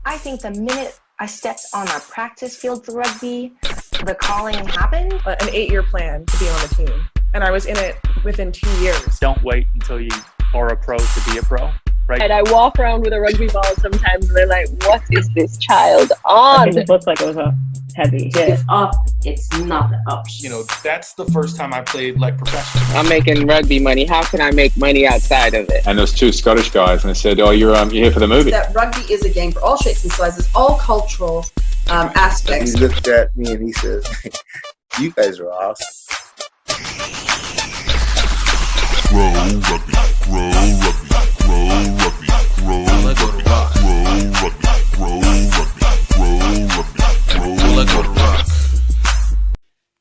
I think the minute I stepped on a practice field for rugby, the calling happened. An 8-year plan to be on the team. And I was in it within 2 years. Don't wait until you are a pro to be a pro. Right. And I walk around with a rugby ball sometimes and they're like, what is this child on? It looked like it was a heavy hit. It's up, it's not up. You know, that's the first time I played like professionally. I'm making rugby money. How can I make money outside of it? And there's two Scottish guys and they said, oh, you're here for the movie. That rugby is a game for all shapes and sizes, all cultural aspects. He looked at me and he says, you guys are awesome. Roll rugby, roll rugby, roll rugby, roll rugby, roll rugby, roll rugby, roll rugby, roll rugby.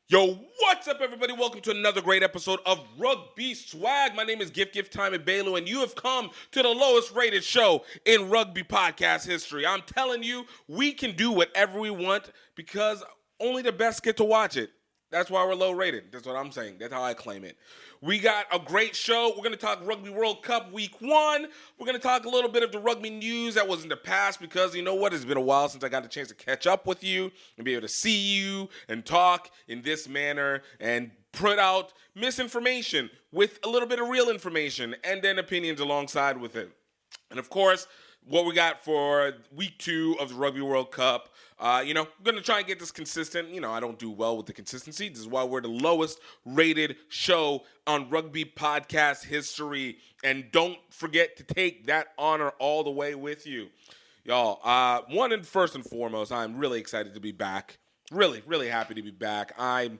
Yo, what's up, everybody? Welcome to another great episode of Rugby Swag. My name is GiftTime and Bailu, and you have come to the lowest rated show in rugby podcast history. I'm telling you, we can do whatever we want because only the best get to watch it. That's why we're low rated. That's what I'm saying. That's how I claim it. We got a great show. We're going to talk Rugby World Cup Week 1. We're going to talk a little bit of the rugby news that was in the past because, you know what, it's been a while since I got a chance to catch up with you and be able to see you and talk in this manner and put out misinformation with a little bit of real information and then opinions alongside with it. And, of course, what we got for Week 2 of the Rugby World Cup. I'm going to try and get this consistent. I don't do well with the consistency. This is why we're the lowest rated show on rugby podcast history. And don't forget to take that honor all the way with you. Y'all, first and foremost, I'm really excited to be back. Really, really happy to be back. I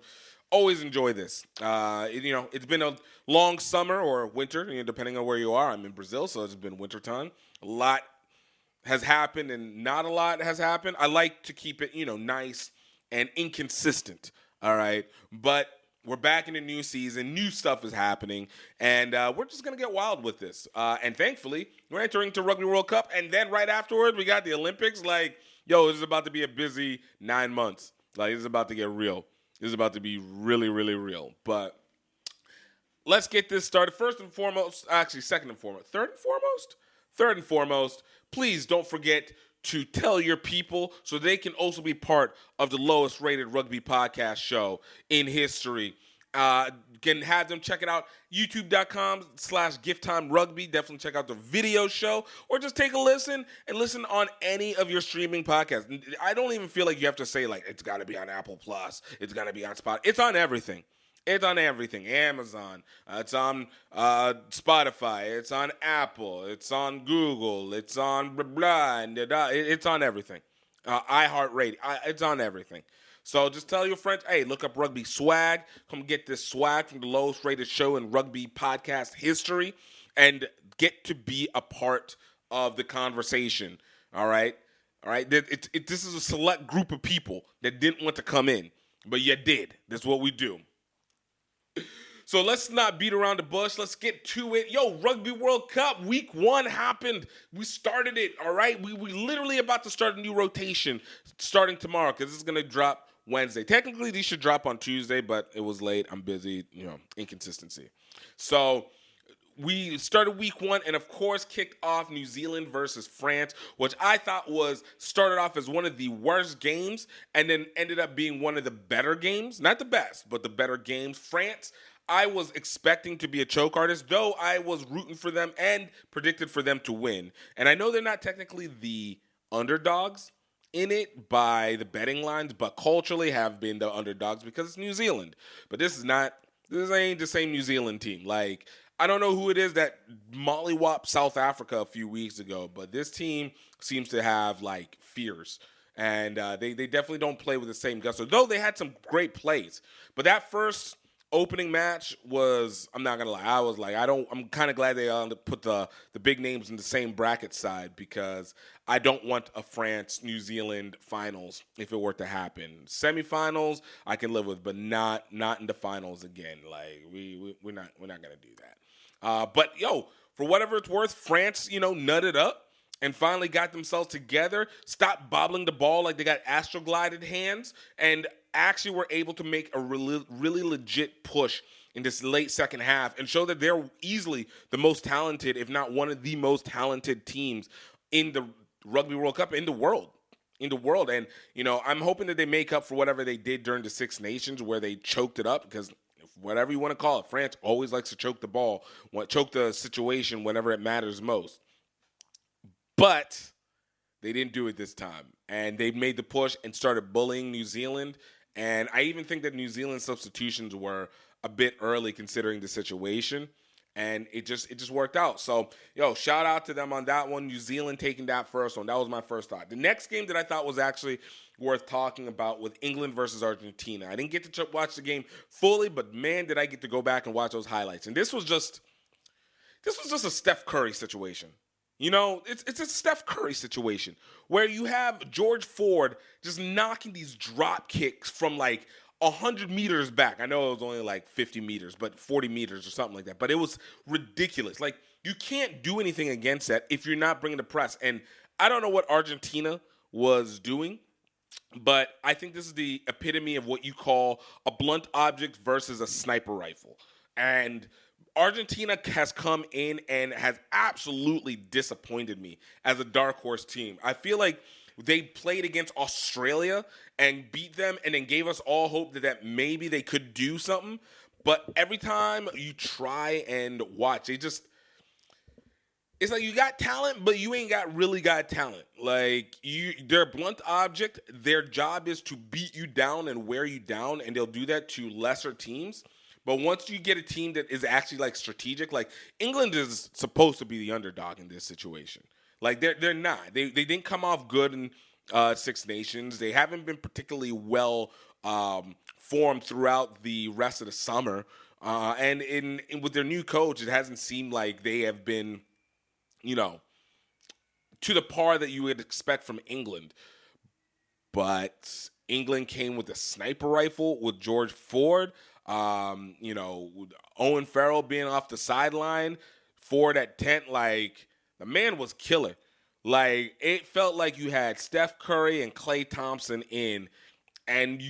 always enjoy this. It's been a long summer or winter, depending on where you are. I'm in Brazil, so it's been winter time. A lot has happened and not a lot has happened. I like to keep it, nice and inconsistent, all right? But we're back in the new season. New stuff is happening, and we're just going to get wild with this. And thankfully, we're entering to Rugby World Cup, and then right afterward, we got the Olympics. This is about to be a busy 9 months. This is about to get real. This is about to be really, really real. But let's get this started. Third and foremost, please don't forget to tell your people so they can also be part of the lowest rated rugby podcast show in history. Can have them check it out, youtube.com/GiftTimeRugby. Definitely check out the video show or just take a listen and listen on any of your streaming podcasts. I don't even feel like you have to say it's got to be on Apple Plus. It's got to be on Spotify. It's on everything. It's on everything. Amazon. It's on Spotify. It's on Apple. It's on Google. It's on blah, blah, blah. It's on everything. iHeartRadio. It's on everything. So just tell your friends, hey, look up Rugby Swag. Come get this swag from the lowest rated show in rugby podcast history and get to be a part of the conversation. All right? This is a select group of people that didn't want to come in, but you did. That's what we do. So let's not beat around the bush. Let's get to it. Rugby World Cup Week 1 happened. We started it, all right? We literally about to start a new rotation starting tomorrow because this is going to drop Wednesday. Technically, these should drop on Tuesday, but it was late. I'm busy, inconsistency. So we started Week 1 and, of course, kicked off New Zealand versus France, which I thought started off as one of the worst games and then ended up being one of the better games. Not the best, but the better games. France, I was expecting to be a choke artist, though I was rooting for them and predicted for them to win. And I know they're not technically the underdogs in it by the betting lines, but culturally have been the underdogs because it's New Zealand. But this ain't the same New Zealand team. I don't know who it is that mollywopped South Africa a few weeks ago, but this team seems to have fears. And they definitely don't play with the same gusto, though they had some great plays. But that first opening match was, I'm not going to lie, I'm kind of glad they put the big names in the same bracket side because I don't want a France-New Zealand finals if it were to happen. Semifinals, I can live with, but not in the finals again. We're not going to do that. But for whatever it's worth, France, nutted up and finally got themselves together, stopped bobbling the ball like they got astroglided hands, and actually were able to make a really legit push in this late second half and show that they're easily the most talented, if not one of the most talented teams in the Rugby World Cup in the world. And, I'm hoping that they make up for whatever they did during the Six Nations where they choked it up, because whatever you want to call it, France always likes to choke the ball, choke the situation whenever it matters most. But they didn't do it this time. And they made the push and started bullying New Zealand. And I even think that New Zealand's substitutions were a bit early considering the situation. And it just worked out. So, shout out to them on that one. New Zealand taking that first one. That was my first thought. The next game that I thought was actually worth talking about was England versus Argentina. I didn't get to watch the game fully, but man, did I get to go back and watch those highlights. And this was just a Steph Curry situation. It's a Steph Curry situation where you have George Ford just knocking these drop kicks from like 100 meters back. I know it was only like 50 meters, but 40 meters or something like that. But it was ridiculous. Like, you can't do anything against that if you're not bringing the press. And I don't know what Argentina was doing, but I think this is the epitome of what you call a blunt object versus a sniper rifle. And Argentina has come in and has absolutely disappointed me as a dark horse team. I feel like they played against Australia and beat them and then gave us all hope that maybe they could do something. But every time you try and watch, it's like you got talent, but you ain't really got talent. Like, they're a blunt object. Their job is to beat you down and wear you down, and they'll do that to lesser teams. But once you get a team that is actually like strategic, like England is supposed to be the underdog in this situation. Like, they're not. They didn't come off good in Six Nations. They haven't been particularly well formed throughout the rest of the summer. And with their new coach, it hasn't seemed like they have been, to the par that you would expect from England. But England came with a sniper rifle with George Ford. Owen Farrell being off the sideline, Ford at 10, like, the man was killer. Like, it felt like you had Steph Curry and Klay Thompson in, and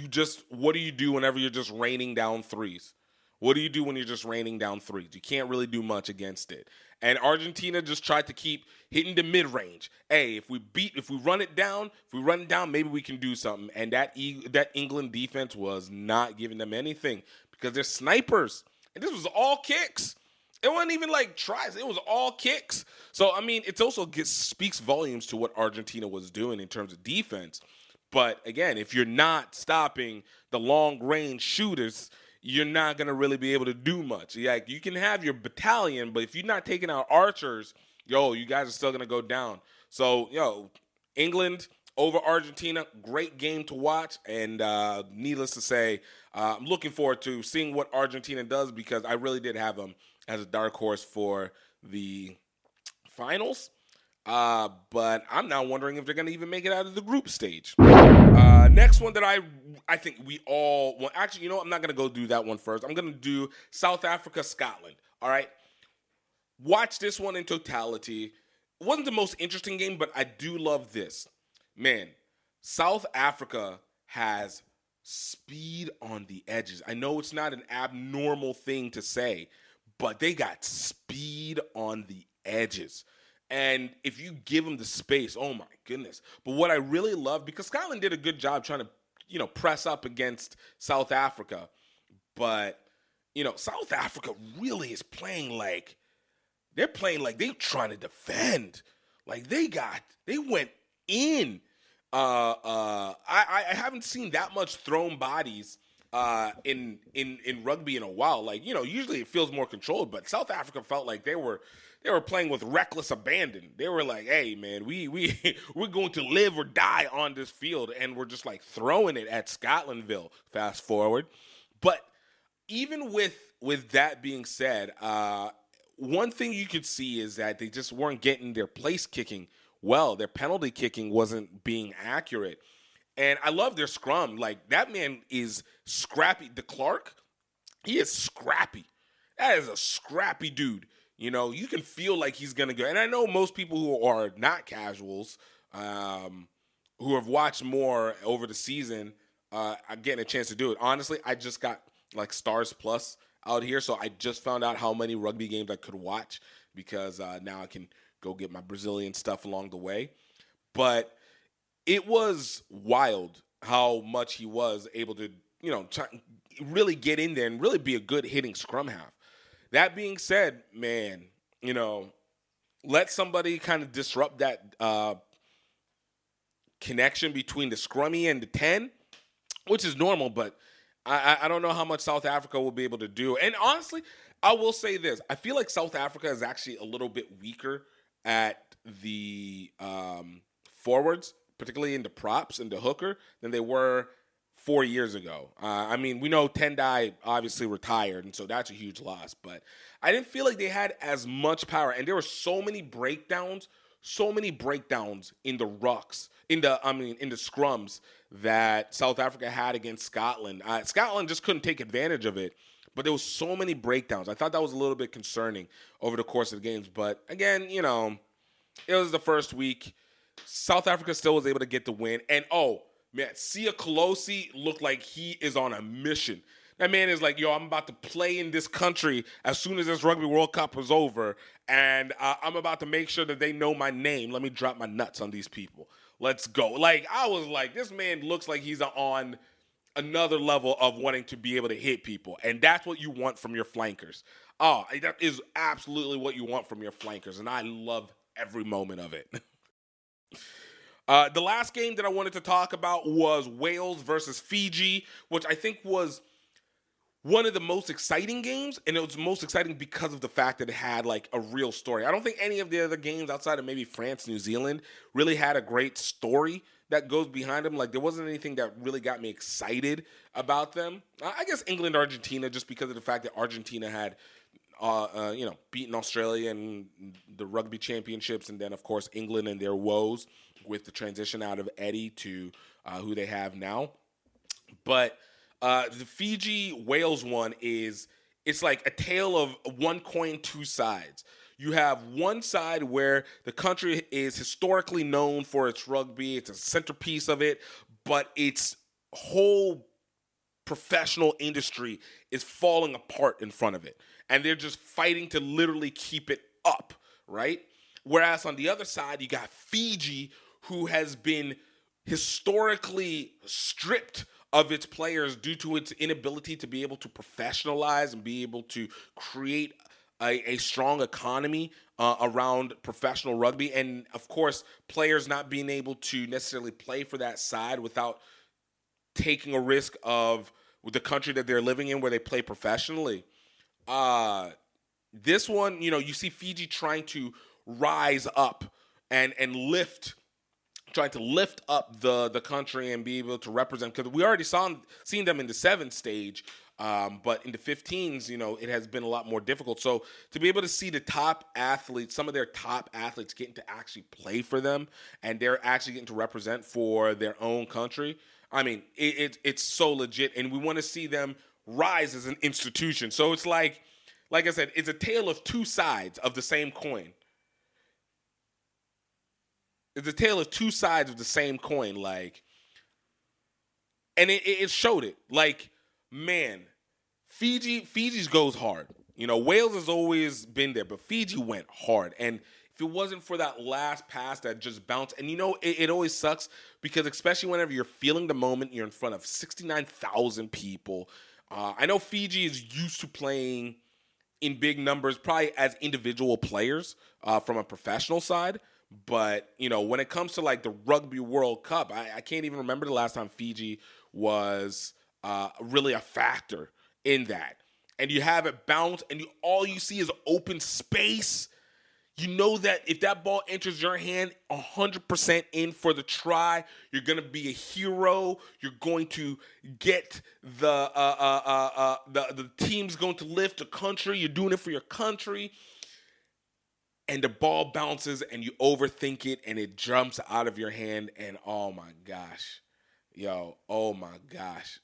what do you do whenever you're just raining down threes? What do you do when you're just raining down threes? You can't really do much against it. And Argentina just tried to keep hitting the mid-range. Hey, if we run it down, maybe we can do something. And that England defense was not giving them anything because they're snipers. And this was all kicks. It wasn't even like tries. It was all kicks. So, I mean, it also speaks volumes to what Argentina was doing in terms of defense. But, again, if you're not stopping the long-range shooters, you're not going to really be able to do much. Like, you can have your battalion, but if you're not taking out archers, you guys are still going to go down. So, England over Argentina, great game to watch. And needless to say, I'm looking forward to seeing what Argentina does because I really did have them as a dark horse for the finals. But I'm now wondering if they're going to even make it out of the group stage. Next one that I think we all want. Actually, I'm not going to go do that one first. I'm going to do South Africa, Scotland. All right. Watch this one in totality. It wasn't the most interesting game, but I do love this. Man, South Africa has speed on the edges. I know it's not an abnormal thing to say, but they got speed on the edges. And if you give them the space, oh my goodness. But what I really love, because Scotland did a good job trying to, press up against South Africa. But, South Africa really is playing like, they're trying to defend. Like they went in. I haven't seen that much thrown bodies in rugby in a while. Like, usually it feels more controlled, but South Africa felt like they were playing with reckless abandon. They were like, hey man, we're going to live or die on this field, and we're just like throwing it at Scotlandville, fast forward. But even with that being said, one thing you could see is that they just weren't getting their place kicking well. Their penalty kicking wasn't being accurate. And I love their scrum. Like, that man is scrappy. De Klerk, he is scrappy. That is a scrappy dude. You can feel like he's going to go. And I know most people who are not casuals, who have watched more over the season, are getting a chance to do it. Honestly, I just got, like, Stars Plus out here, so I just found out how many rugby games I could watch because now I can go get my Brazilian stuff along the way. but it was wild how much he was able to, really get in there and really be a good hitting scrum half. That being said, man, let somebody kind of disrupt that connection between the scrummy and the 10, which is normal, but I don't know how much South Africa will be able to do. And honestly, I will say this. I feel like South Africa is actually a little bit weaker at the forwards, particularly in the props and the hooker, than they were 4 years ago. We know Tendai obviously retired, and so that's a huge loss. But I didn't feel like they had as much power. And there were so many breakdowns in the rucks, in the scrums that South Africa had against Scotland. Scotland just couldn't take advantage of it. But there was so many breakdowns. I thought that was a little bit concerning over the course of the games. But again, it was the first week. South Africa still was able to get the win. And, Sia Kolosi looked like he is on a mission. That man is like, I'm about to play in this country as soon as this Rugby World Cup is over, and I'm about to make sure that they know my name. Let me drop my nuts on these people. Let's go. Like, I was like, this man looks like he's on another level of wanting to be able to hit people, and that's what you want from your flankers. That is absolutely what you want from your flankers, and I love every moment of it. The last game that I wanted to talk about was Wales versus Fiji, which I think was one of the most exciting games, and it was most exciting because of the fact that it had like a real story. I don't think any of the other games outside of maybe France, New Zealand really had a great story that goes behind them. Like, there wasn't anything that really got me excited about them. I guess England, Argentina, just because of the fact that Argentina had beaten Australia in the rugby championships, and then of course England and their woes with the transition out of Eddie to who they have now. But the Fiji-Wales one it's like a tale of one coin, two sides. You have one side where the country is historically known for its rugby. It's a centerpiece of it, but its whole professional industry is falling apart in front of it. And they're just fighting to literally keep it up, right? Whereas on the other side, you got Fiji, who has been historically stripped of its players due to its inability to be able to professionalize and be able to create a strong economy around professional rugby. And, of course, players not being able to necessarily play for that side without taking a risk of the country that they're living in where they play professionally. This one, you see Fiji trying to rise up and trying to lift up the country and be able to represent, because we already seen them in the 7th stage, but in the 15s, it has been a lot more difficult. So to be able to see the top athletes, some of their top athletes getting to actually play for them, and they're actually getting to represent for their own country, it's so legit, and we want to see them rise as an institution. So it's like I said, it's a tale of two sides of the same coin. It's a tale of two sides of the same coin, and it showed it. Like, man, Fiji's goes hard. Wales has always been there, but Fiji went hard. And if it wasn't for that last pass that just bounced, and it always sucks because especially whenever you're feeling the moment, you're in front of 69,000 people. I know Fiji is used to playing in big numbers, probably as individual players from a professional side. But, when it comes to like the Rugby World Cup, I can't even remember the last time Fiji was really a factor in that. And you have it bounce, and all you see is open space. You know that if that ball enters your hand 100% in for the try, you're going to be a hero. You're going to get the team's going to lift the country. You're doing it for your country. And the ball bounces, and you overthink it, and it jumps out of your hand, and oh my gosh.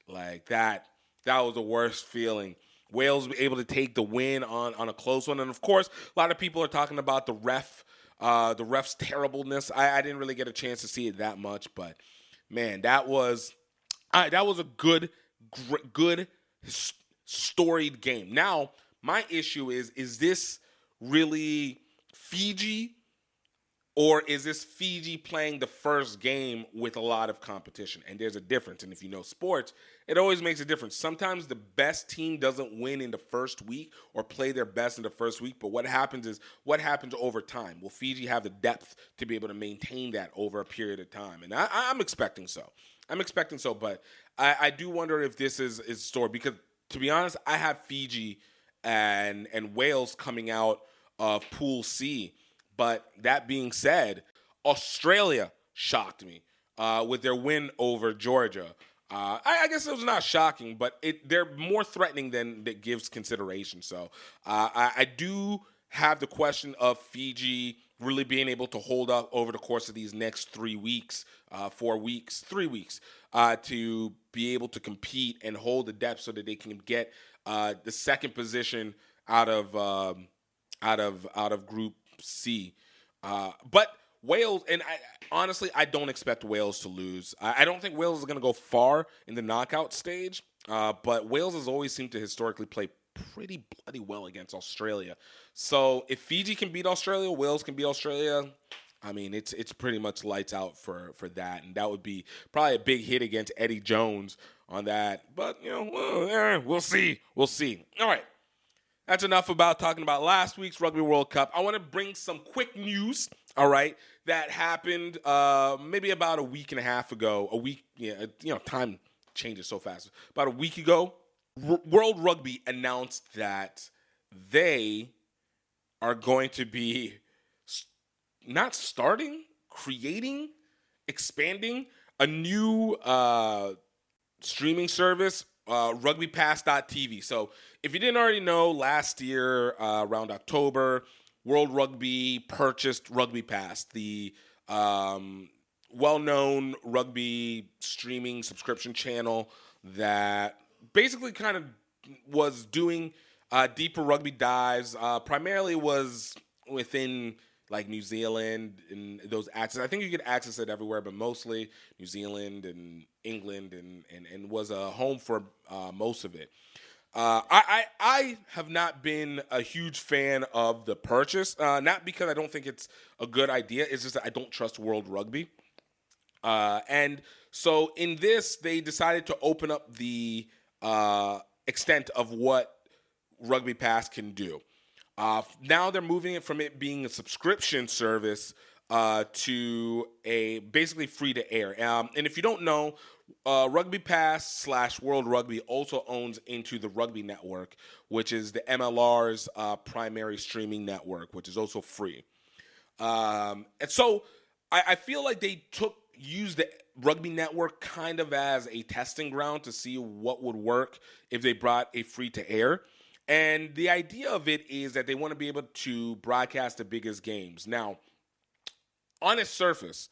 Like that was the worst feeling. Wales were able to take the win on a close one. And, of course, a lot of people are talking about the ref's terribleness. I didn't really get a chance to see it that much. But, man, that was a good storied game. Now, my issue is this really Fiji, Or is this Fiji playing the first game with a lot of competition? And there's a difference. And if you know sports, it always makes a difference. Sometimes the best team doesn't win in the first week or play their best in the first week. But what happens over time? Will Fiji have the depth to be able to maintain that over a period of time? And I'm expecting so. But I do wonder if this is a story. Because, to be honest, I have Fiji and Wales coming out of Pool C. But that being said, Australia shocked me with their win over Georgia. I guess it was not shocking, but they're more threatening than that gives consideration. So I do have the question of Fiji really being able to hold up over the course of these next 3 weeks, 4 weeks, 3 weeks, to be able to compete and hold the depth so that they can get the second position out of Group C. But Wales, and honestly, I don't expect Wales to lose. I don't think Wales is going to go far in the knockout stage, but Wales has always seemed to historically play pretty bloody well against Australia. So if Fiji can beat Australia, Wales can beat Australia. I mean, it's pretty much lights out for that, and that would be probably a big hit against Eddie Jones on that. But, we'll see. We'll see. All right. That's enough about talking about last week's Rugby World Cup. I want to bring some quick news, all right, that happened maybe about a week and a half ago. Time changes so fast. About a week ago, World Rugby announced that they are going to be creating, expanding a new streaming service, Rugbypass.tv. So if you didn't already know, last year around October, World Rugby purchased Rugbypass, the well-known rugby streaming subscription channel that basically kind of was doing deeper rugby dives. Primarily was within like New Zealand and those access. I think you could access it everywhere, but mostly New Zealand and England and was a home for most of it. I have not been a huge fan of the purchase, not because I don't think it's a good idea. It's just that I don't trust World Rugby. And so in this, they decided to open up the extent of what Rugbypass can do. Now they're moving it from it being a subscription service to a basically free to air. And if you don't know, Rugbypass / World Rugby also owns into the Rugby Network, which is the MLR's primary streaming network, which is also free. And so I feel like they used the Rugby Network kind of as a testing ground to see what would work if they brought a free to air. And the idea of it is that they want to be able to broadcast the biggest games. Now, on its surface,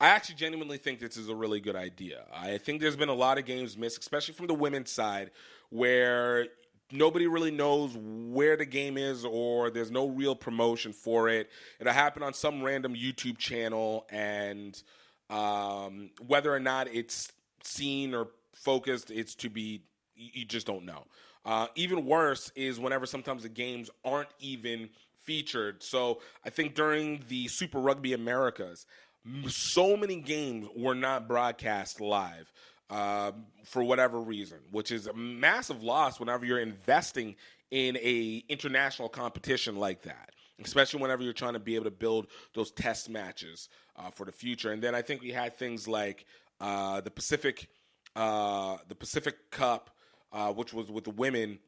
I actually genuinely think this is a really good idea. I think there's been a lot of games missed, especially from the women's side, where nobody really knows where the game is or there's no real promotion for it. It'll happen on some random YouTube channel, and whether or not it's seen or focused, you just don't know. Even worse is whenever sometimes the games aren't even featured. So I think during the Super Rugby Americas, so many games were not broadcast live for whatever reason, which is a massive loss whenever you're investing in a international competition like that, especially whenever you're trying to be able to build those test matches for the future. And then I think we had things like the Pacific Cup, which was with the women,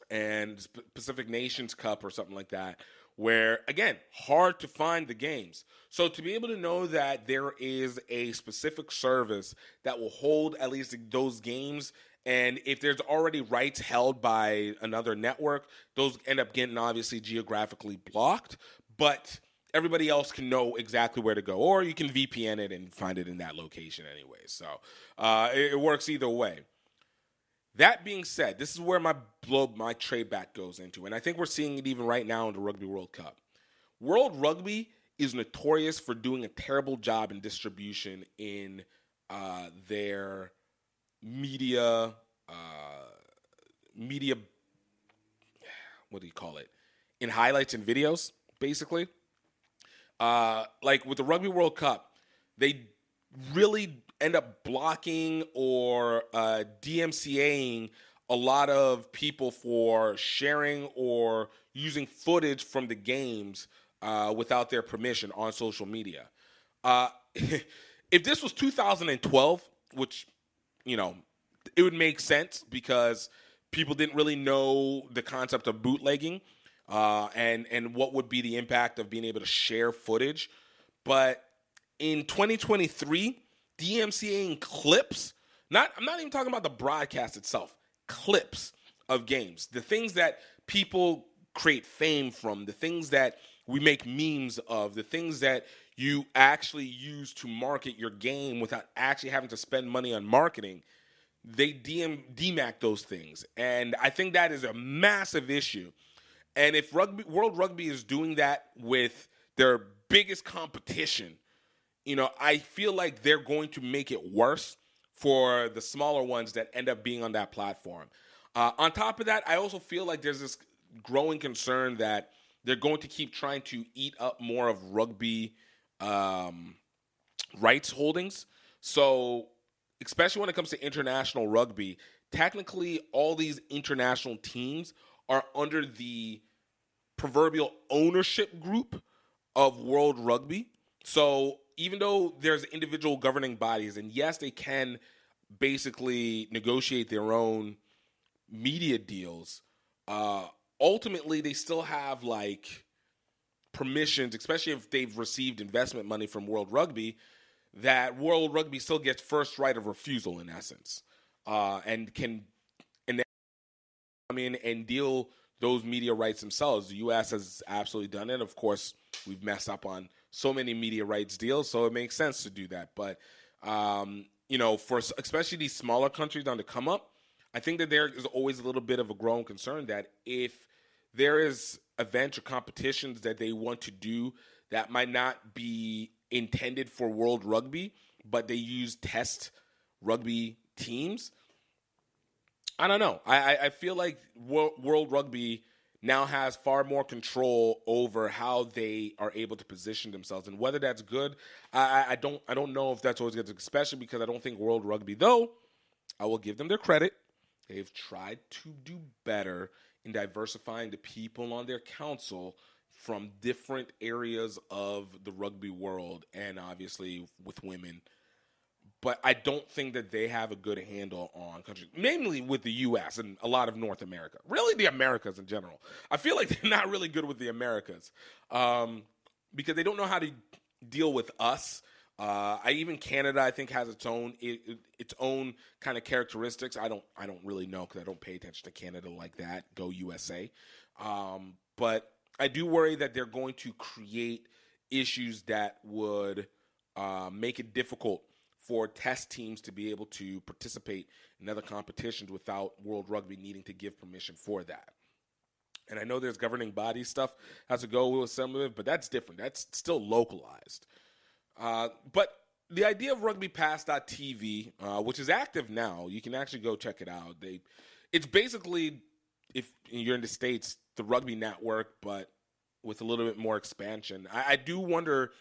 and Pacific Nations Cup or something like that, where, again, hard to find the games. So to be able to know that there is a specific service that will hold at least those games, and if there's already rights held by another network, those end up getting obviously geographically blocked, but everybody else can know exactly where to go, or you can VPN it and find it in that location anyway. So it works either way. That being said, this is where my trade back goes into, and I think we're seeing it even right now in the Rugby World Cup. World Rugby is notorious for doing a terrible job in distribution in their media, what do you call it? In highlights and videos, basically. like with the Rugby World Cup, they really end up blocking or DMCAing a lot of people for sharing or using footage from the games without their permission on social media. If this was 2012, which, you know, it would make sense because people didn't really know the concept of bootlegging and what would be the impact of being able to share footage. But in 2023, DMCAing clips, I'm not even talking about the broadcast itself, clips of games, the things that people create fame from, the things that we make memes of, the things that you actually use to market your game without actually having to spend money on marketing. They DMAC those things. And I think that is a massive issue. And if World Rugby is doing that with their biggest competition, you know, I feel like they're going to make it worse for the smaller ones that end up being on that platform. On top of that, I also feel like there's this growing concern that they're going to keep trying to eat up more of rugby rights holdings. So especially when it comes to international rugby, technically all these international teams are under the proverbial ownership group of World Rugby. So even though there's individual governing bodies, and yes, they can basically negotiate their own media deals, ultimately they still have like permissions, especially if they've received investment money from World Rugby, that World Rugby still gets first right of refusal in essence, and can come in and deal those media rights themselves. The U.S. has absolutely done it. Of course, we've messed up on so many media rights deals, so it makes sense to do that. But, you know, for especially these smaller countries on the come up, I think that there is always a little bit of a growing concern that if there is events or competitions that they want to do that might not be intended for World Rugby, but they use test rugby teams, I don't know. I feel like World Rugby now has far more control over how they are able to position themselves, and whether that's good, I don't know if that's always good, especially because I don't think World Rugby, though I will give them their credit, they've tried to do better in diversifying the people on their council from different areas of the rugby world, and obviously with women. But I don't think that they have a good handle on countries, mainly with the U.S. and a lot of North America. Really, the Americas in general. I feel like they're not really good with the Americas because they don't know how to deal with us. Even Canada, I think, has its own kind of characteristics. I don't really know because I don't pay attention to Canada like that. Go USA. But I do worry that they're going to create issues that would make it difficult for test teams to be able to participate in other competitions without World Rugby needing to give permission for that. And I know there's governing body stuff has to go with some of it, but that's different. That's still localized. But the idea of Rugbypass.tv, which is active now, you can actually go check it out. It's basically, if you're in the States, the rugby network, but with a little bit more expansion. I do wonder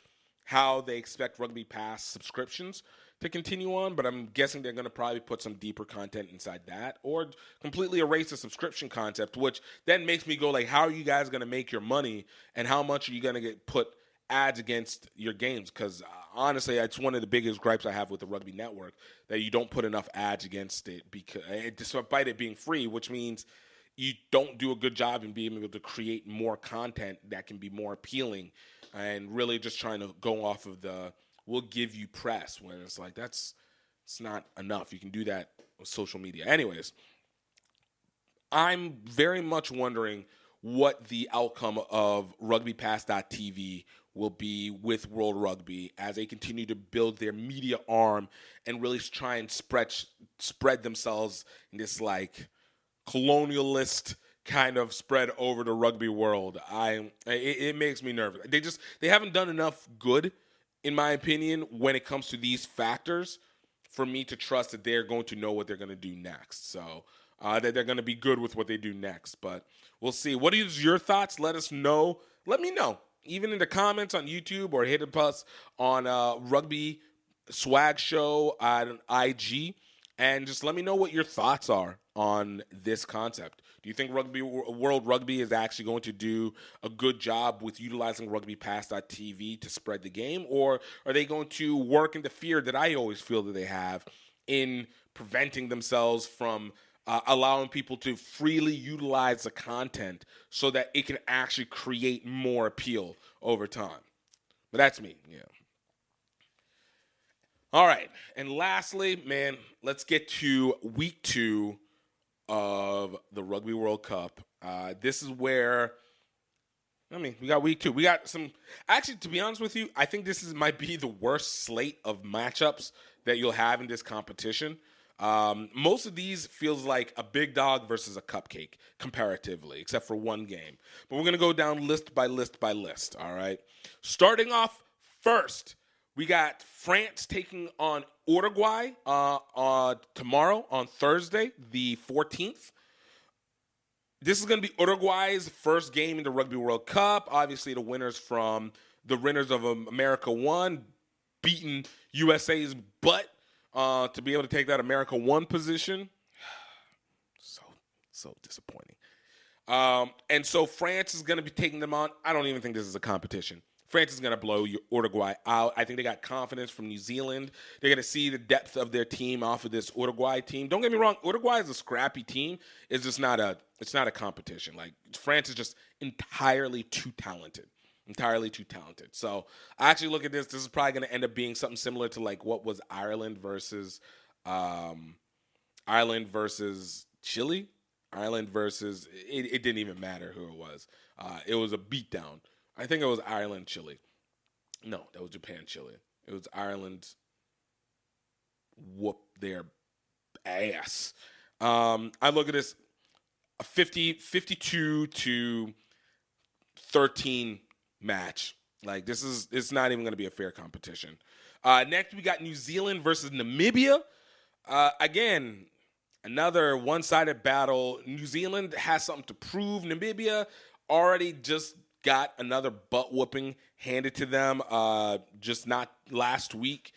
how they expect Rugby Pass subscriptions to continue on, but I'm guessing they're going to probably put some deeper content inside that or completely erase the subscription concept, which then makes me go like, how are you guys going to make your money and how much are you going to get put ads against your games? Because honestly, it's one of the biggest gripes I have with the Rugby Network, that you don't put enough ads against it, because despite it being free, which means you don't do a good job in being able to create more content that can be more appealing, and really just trying to go off of the we'll give you press, when it's like it's not enough. You can do that with social media. Anyways, I'm very much wondering what the outcome of Rugbypass.tv will be with World Rugby as they continue to build their media arm and really try and spread themselves in this like colonialist kind of spread over the rugby world. It makes me nervous. They haven't done enough good, in my opinion, when it comes to these factors for me to trust that they're going to know what they're going to do next. So that they're going to be good with what they do next. But we'll see. What is your thoughts? Let us know. Let me know. even in the comments on YouTube or hit us on Rugby Swag Show on IG, and just let me know what your thoughts are on this concept. Do you think World Rugby is actually going to do a good job with utilizing Rugbypass TV to spread the game, or are they going to work in the fear that I always feel that they have in preventing themselves from allowing people to freely utilize the content so that it can actually create more appeal over time? But that's me, yeah. All right, and lastly, man, let's get to week 2 of the Rugby World Cup. This is where, we got week 2. We got some, actually, to be honest with you, I think this might be the worst slate of matchups that you'll have in this competition. Most of these feels like a big dog versus a cupcake, comparatively, except for one game. But we're going to go down list by list by list, all right? Starting off first, we got France taking on Uruguay tomorrow on Thursday, the 14th. This is going to be Uruguay's first game in the Rugby World Cup. Obviously, the winners of America 1 beating USA's butt to be able to take that America 1 position. So disappointing. And so France is going to be taking them on. I don't even think this is a competition. France is going to blow Uruguay out. I think they got confidence from New Zealand. They're going to see the depth of their team off of this Uruguay team. Don't get me wrong. Uruguay is a scrappy team. It's just not a competition. Like, France is just entirely too talented. So I actually look at this. This is probably going to end up being something similar to like what was Ireland versus Chile. It didn't even matter who it was. It was a beatdown. I think it was Ireland, Chile. No, that was Japan, Chile. It was Ireland whoop their ass. I look at this, a 52 to 13 match. Like, it's not even going to be a fair competition. Next, we got New Zealand versus Namibia. Again, another one-sided battle. New Zealand has something to prove. Namibia already just got another butt whooping handed to them just not last week,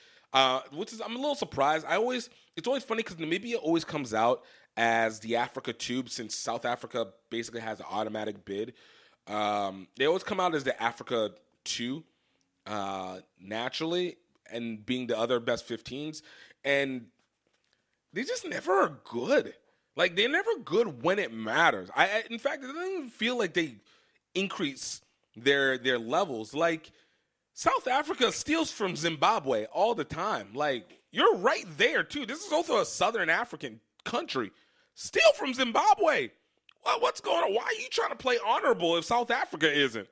which is, I'm a little surprised. It's always funny because Namibia always comes out as the Africa Tube, since South Africa basically has an automatic bid. They always come out as the Africa 2 naturally, and being the other best 15s, and they just never are good. Like, they're never good when it matters. In fact, it doesn't even feel like they increase their levels. Like, South Africa steals from Zimbabwe all the time. Like, you're right there too. This is also a Southern African country. Steal from Zimbabwe. Well, what's going on? Why are you trying to play honorable if South Africa isn't?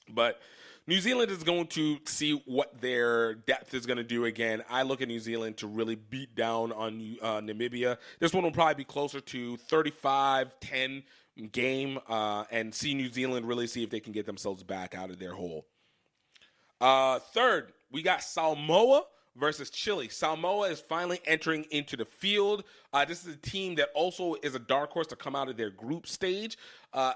But New Zealand is going to see what their depth is going to do again. I look at New Zealand to really beat down on Namibia. This one will probably be closer to 35-10 game, and see New Zealand really see if they can get themselves back out of their hole. Third, we got Samoa versus Chile. Samoa is finally entering into the field. This is a team that also is a dark horse to come out of their group stage.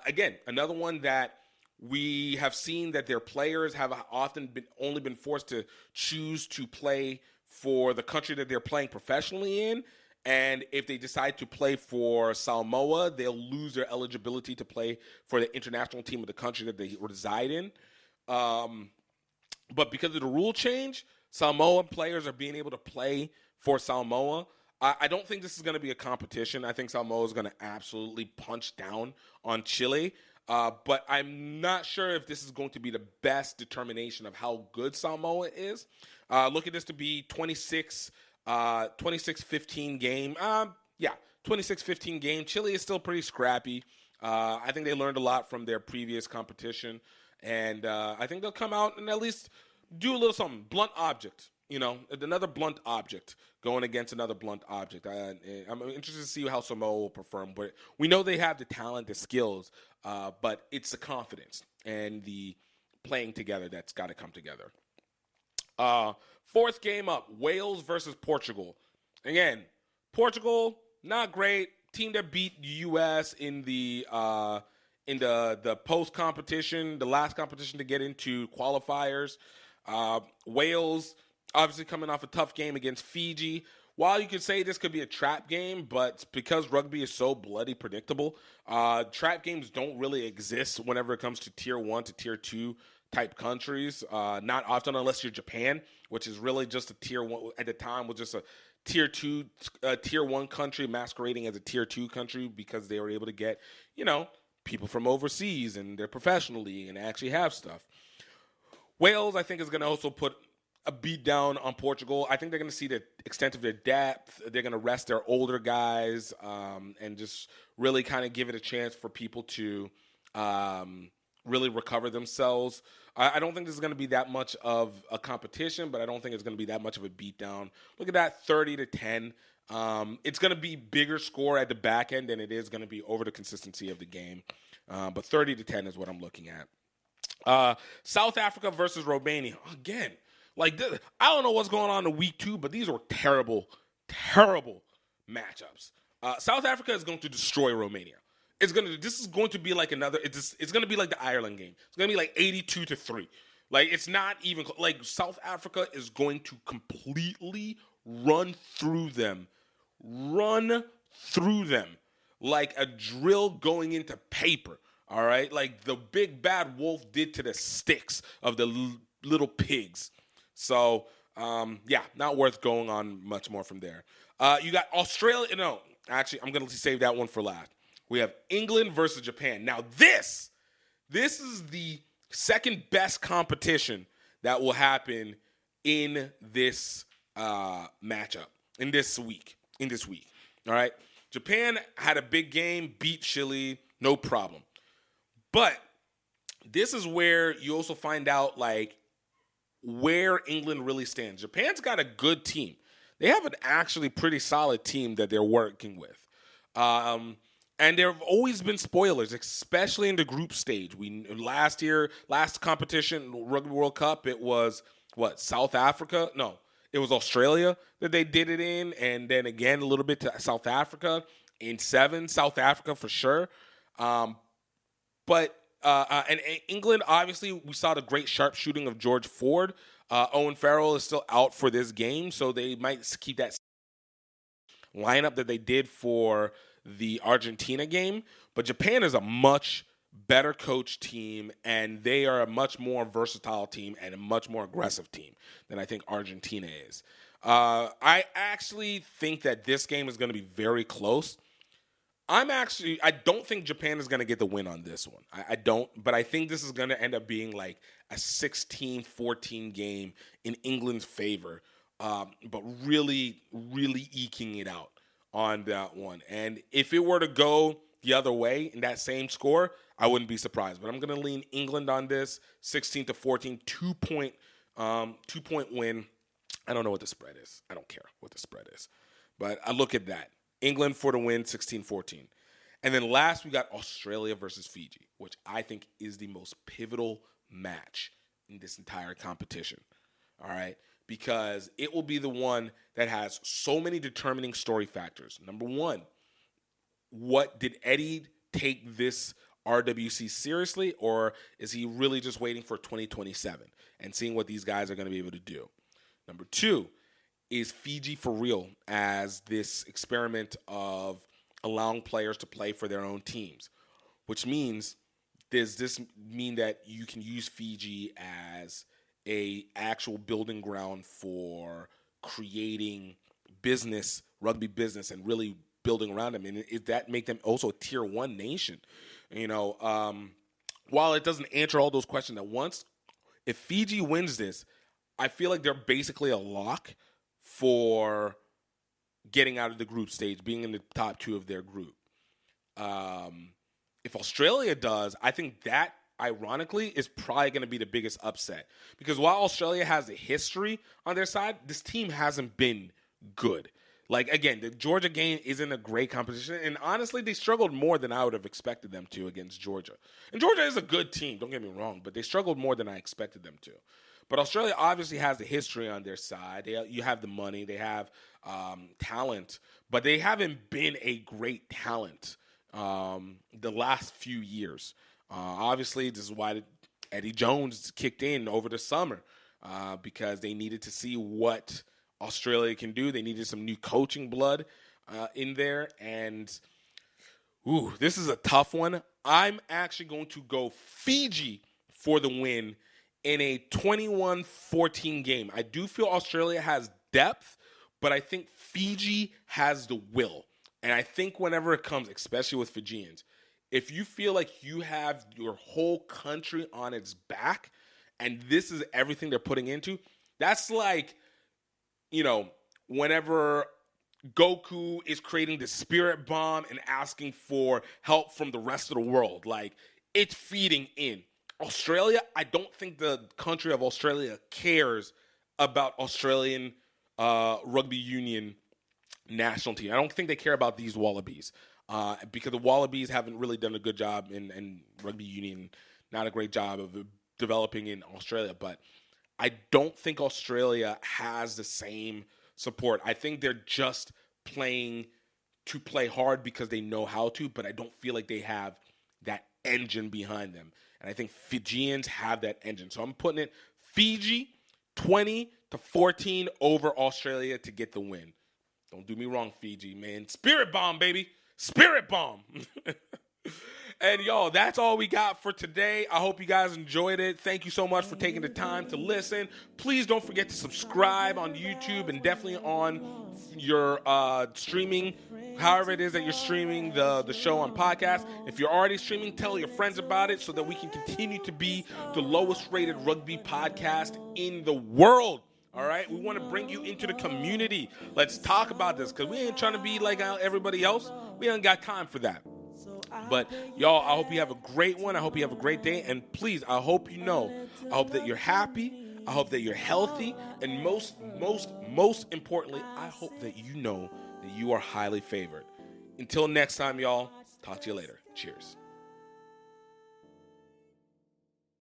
Again, another one that we have seen that their players have often only been forced to choose to play for the country that they're playing professionally in. And if they decide to play for Samoa, they'll lose their eligibility to play for the international team of the country that they reside in. But because of the rule change, Samoan players are being able to play for Samoa. I don't think this is going to be a competition. I think Samoa is going to absolutely punch down on Chile. But I'm not sure if this is going to be the best determination of how good Samoa is. Look at this to be 26-15 game. 26-15 game. Chile is still pretty scrappy. I think they learned a lot from their previous competition. And I think they'll come out and at least do a little something. Blunt object. Another blunt object going against another blunt object. I'm interested to see how Samoa will perform. But we know they have the talent, the skills, but it's the confidence and the playing together that's got to come together. Fourth game up, Wales versus Portugal. Again, Portugal, not great. Team that beat the U.S. in the in the post competition, the last competition to get into qualifiers. Wales obviously coming off a tough game against Fiji. While you could say this could be a trap game, but because rugby is so bloody predictable, trap games don't really exist whenever it comes to tier 1 to tier 2 type countries. Not often, unless you're Japan, which is really just a tier 1 at the time, was just a tier 2, tier 1 country masquerading as a tier 2 country because they were able to get, people from overseas and they're professional league and actually have stuff. Wales, I think, is going to also put a beat down on Portugal. I think they're going to see the extent of their depth. They're going to rest their older guys and just really kind of give it a chance for people to really recover themselves. I don't think this is going to be that much of a competition, but I don't think it's going to be that much of a beatdown. Look at that, 30-10. It's going to be bigger score at the back end than it is going to be over the consistency of the game. But 30-10 is what I'm looking at. South Africa versus Romania. Again, I don't know what's going on in week 2, but these are terrible, terrible matchups. South Africa is going to destroy Romania. This is going to be like another. It's going to be like the Ireland game. It's going to be like 82-3. It's not even South Africa is going to completely run through them like a drill going into paper. All right, like the big bad wolf did to the sticks of the little pigs. So, not worth going on much more from there. You got Australia. No, actually, I'm going to save that one for last. We have England versus Japan. Now, this is the second best competition that will happen in this matchup, in this week. All right? Japan had a big game, beat Chile, no problem. But this is where you also find out, where England really stands. Japan's got a good team. They have an actually pretty solid team that they're working with. And there have always been spoilers, especially in the group stage. Last competition, Rugby World Cup, it was, South Africa? No, it was Australia that they did it in, and then again a little bit to South Africa. In 7, South Africa for sure. But England, obviously, we saw the great sharpshooting of George Ford. Owen Farrell is still out for this game, so they might keep that lineup that they did for the Argentina game. But Japan is a much better coached team, and they are a much more versatile team and a much more aggressive team than I think Argentina is. I actually think that this game is going to be very close. I don't think Japan is going to get the win on this one. I don't, but I think this is going to end up being like a 16-14 game in England's favor, but really, really eking it out on that one. And if it were to go the other way in that same score, I wouldn't be surprised. But I'm going to lean England on this, 16-14, 2-point win. I don't know what the spread is. I don't care what the spread is. But I look at that. England for the win, 16-14. And then last, we got Australia versus Fiji, which I think is the most pivotal match in this entire competition. All right? Because it will be the one that has so many determining story factors. Number one, did Eddie take this RWC seriously, or is he really just waiting for 2027 and seeing what these guys are going to be able to do? Number two, is Fiji for real as this experiment of allowing players to play for their own teams? Which means, does this mean that you can use Fiji as a actual building ground for creating business, rugby business, and really building around them? And does that make them also a tier 1 nation? While it doesn't answer all those questions at once, if Fiji wins this, I feel like they're basically a lock for getting out of the group stage, being in the top 2 of their group. If Australia does, I think that, ironically, is probably going to be the biggest upset. Because while Australia has a history on their side, this team hasn't been good. Again, the Georgia game isn't a great competition, and honestly, they struggled more than I would have expected them to against Georgia. And Georgia is a good team, don't get me wrong, but they struggled more than I expected them to. But Australia obviously has the history on their side. You have the money. They have talent. But they haven't been a great talent the last few years. Obviously, this is why Eddie Jones kicked in over the summer, because they needed to see what Australia can do. They needed some new coaching blood in there. And, this is a tough one. I'm actually going to go Fiji for the win in a 21-14 game. I do feel Australia has depth, but I think Fiji has the will. And I think whenever it comes, especially with Fijians, if you feel like you have your whole country on its back and this is everything they're putting into, that's like, whenever Goku is creating the spirit bomb and asking for help from the rest of the world. Like, it's feeding in. Australia, I don't think the country of Australia cares about Australian rugby union national team. I don't think they care about these Wallabies because the Wallabies haven't really done a good job in rugby union, not a great job of developing in Australia. But I don't think Australia has the same support. I think they're just playing to play hard because they know how to, but I don't feel like they have that engine behind them. And I think Fijians have that engine. So I'm putting it Fiji 20-14 over Australia to get the win. Don't do me wrong, Fiji, man. Spirit bomb, baby. Spirit bomb. And, y'all, that's all we got for today. I hope you guys enjoyed it. Thank you so much for taking the time to listen. Please don't forget to subscribe on YouTube and definitely on your streaming, however it is that you're streaming the show on podcast. If you're already streaming, tell your friends about it so that we can continue to be the lowest rated rugby podcast in the world. All right? We want to bring you into the community. Let's talk about this because we ain't trying to be like everybody else. We ain't got time for that. But, y'all, I hope you have a great one. I hope you have a great day. And please, I hope I hope that you're happy. I hope that you're healthy. And most importantly, I hope that you know that you are highly favored. Until next time, y'all, talk to you later. Cheers.